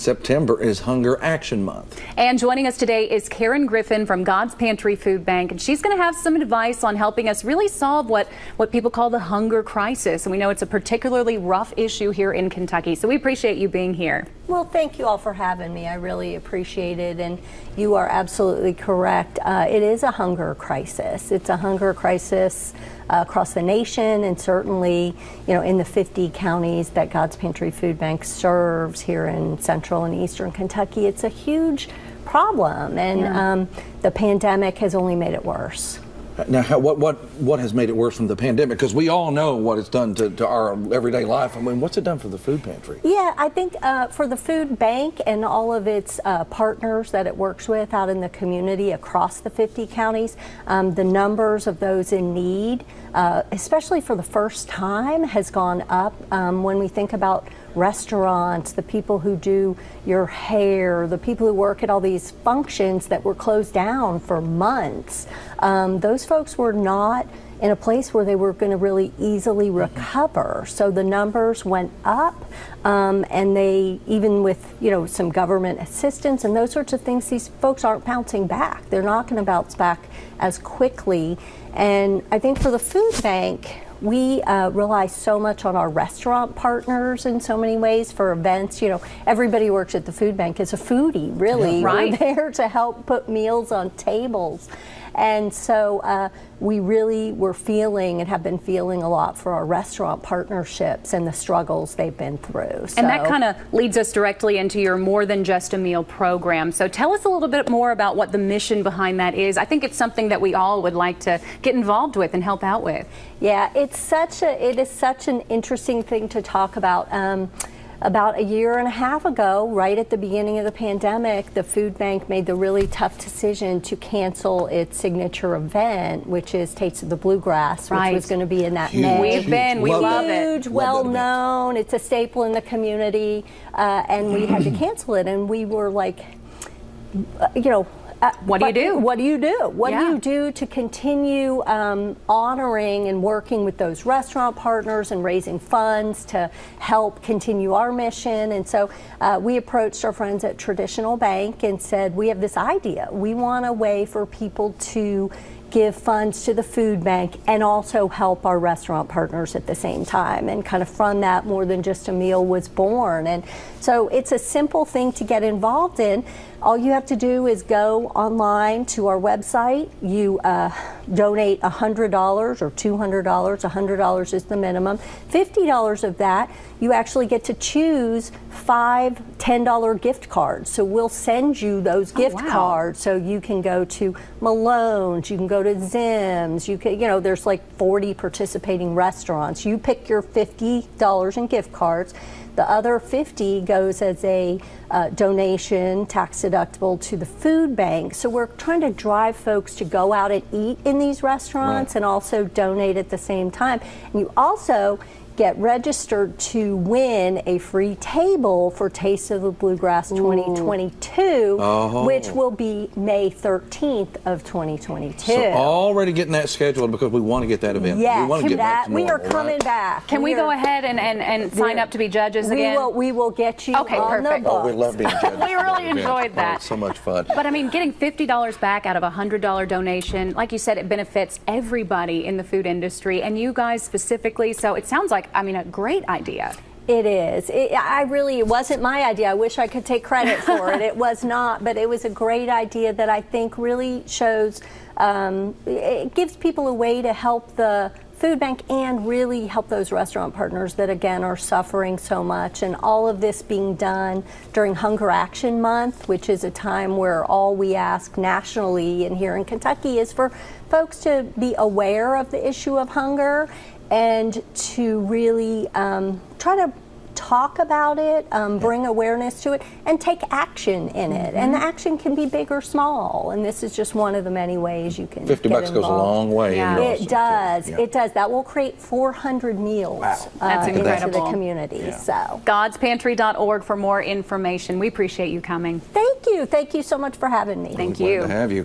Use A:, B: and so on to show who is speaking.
A: September is Hunger Action Month.
B: And joining us today is Karen Griffin from God's Pantry Food Bank, and she's going to have some advice on helping us really solve what people call the hunger crisis. And we know it's a particularly rough issue here in Kentucky, so we appreciate you being here.
C: Well, thank you all for having me. I really appreciate it, and you are absolutely correct. It is a hunger crisis. It's a hunger crisis across the nation, and certainly, in the 50 counties that God's Pantry Food Bank serves here in central and eastern Kentucky. It's a huge problem, and the pandemic has only made it worse.
A: Now, what has made it worse from the pandemic? Because we all know what it's done to our everyday life. I mean, what's it done for the food pantry?
C: Yeah, I think for the food bank and all of its partners that it works with out in the community across the 50 counties, the numbers of those in need, especially for the first time, has gone up. When we think about restaurants, the people who do your hair, the people who work at all these functions that were closed down for months, those folks were not in a place where they were going to really easily recover. So the numbers went up, and they, even with some government assistance and those sorts of things, these folks aren't bouncing back. They're not going to bounce back as quickly. And I think for the food bank, we rely so much on our restaurant partners in so many ways for events. Everybody who works at the food bank is a foodie, really.
B: Yeah, right.
C: We're there to help put meals on tables. And so we really were feeling and have been feeling a lot for our restaurant partnerships and the struggles they've been through.
B: And that kind of leads us directly into your More Than Just a Meal program. So tell us a little bit more about what the mission behind that is. I think it's something that we all would like to get involved with and help out with. Yeah, it is such an interesting thing to talk about. About a year and a half ago, right at the beginning of the pandemic, the food bank made the really tough decision to cancel its signature event, which is Taste of the Bluegrass, which was going to be in that May. We love it.
C: Huge, well known. It's a staple in the community, and we had to cancel it. And we were like,
B: what do you do?
C: What do you do? What do you do to continue honoring and working with those restaurant partners and raising funds to help continue our mission? And so we approached our friends at Traditional Bank and said, we have this idea. We want a way for people to give funds to the food bank and also help our restaurant partners at the same time. And kind of from that, More Than Just a Meal was born. And so it's a simple thing to get involved in. All you have to do is go online to our website. You donate $100 or $200. $100 is the minimum. $50 of that, you actually get to choose 5 $10 gift cards. So we'll send you those gift cards, so you can go to Malone's, you can go to Zim's, you can, there's like 40 participating restaurants. You pick your $50 in gift cards. The other 50 goes as a donation, tax deductible, to the food bank. So we're trying to drive folks to go out and eat in these restaurants and also donate at the same time. And you also get registered to win a free table for Taste of the Bluegrass 2022, which will be May 13th of 2022.
A: So already getting that scheduled because we want to get that event.
C: Yes,
A: we want to get back to normal,
C: we are coming back.
B: Can we go ahead and sign up to be judges again?
C: We will get you on
B: perfect.
C: the books.
A: Oh, we love being judges.
B: We really enjoyed that.
A: It's so much fun.
B: But I mean, getting $50 back out of a $100 donation, like you said, it benefits everybody in the food industry, and you guys specifically. So it sounds like, a great idea.
C: It is. It wasn't my idea. I wish I could take credit for it. It was not, but it was a great idea that I think really shows, it gives people a way to help the food bank and really help those restaurant partners that, again, are suffering so much. And all of this being done during Hunger Action Month, which is a time where all we ask nationally and here in Kentucky is for folks to be aware of the issue of hunger and to really try to talk about it, bring awareness to it, and take action in it. And the action can be big or small, and this is just one of the many ways you can
A: $50
C: get
A: goes a long way.
B: Yeah.
C: It does. It does. That will create 400 meals
B: That's
C: into
B: incredible.
C: the community. So
B: God'sPantry.org for more information. We appreciate you coming.
C: thank you so much for having me.
B: Thank
A: Glad
B: you.
A: to have you.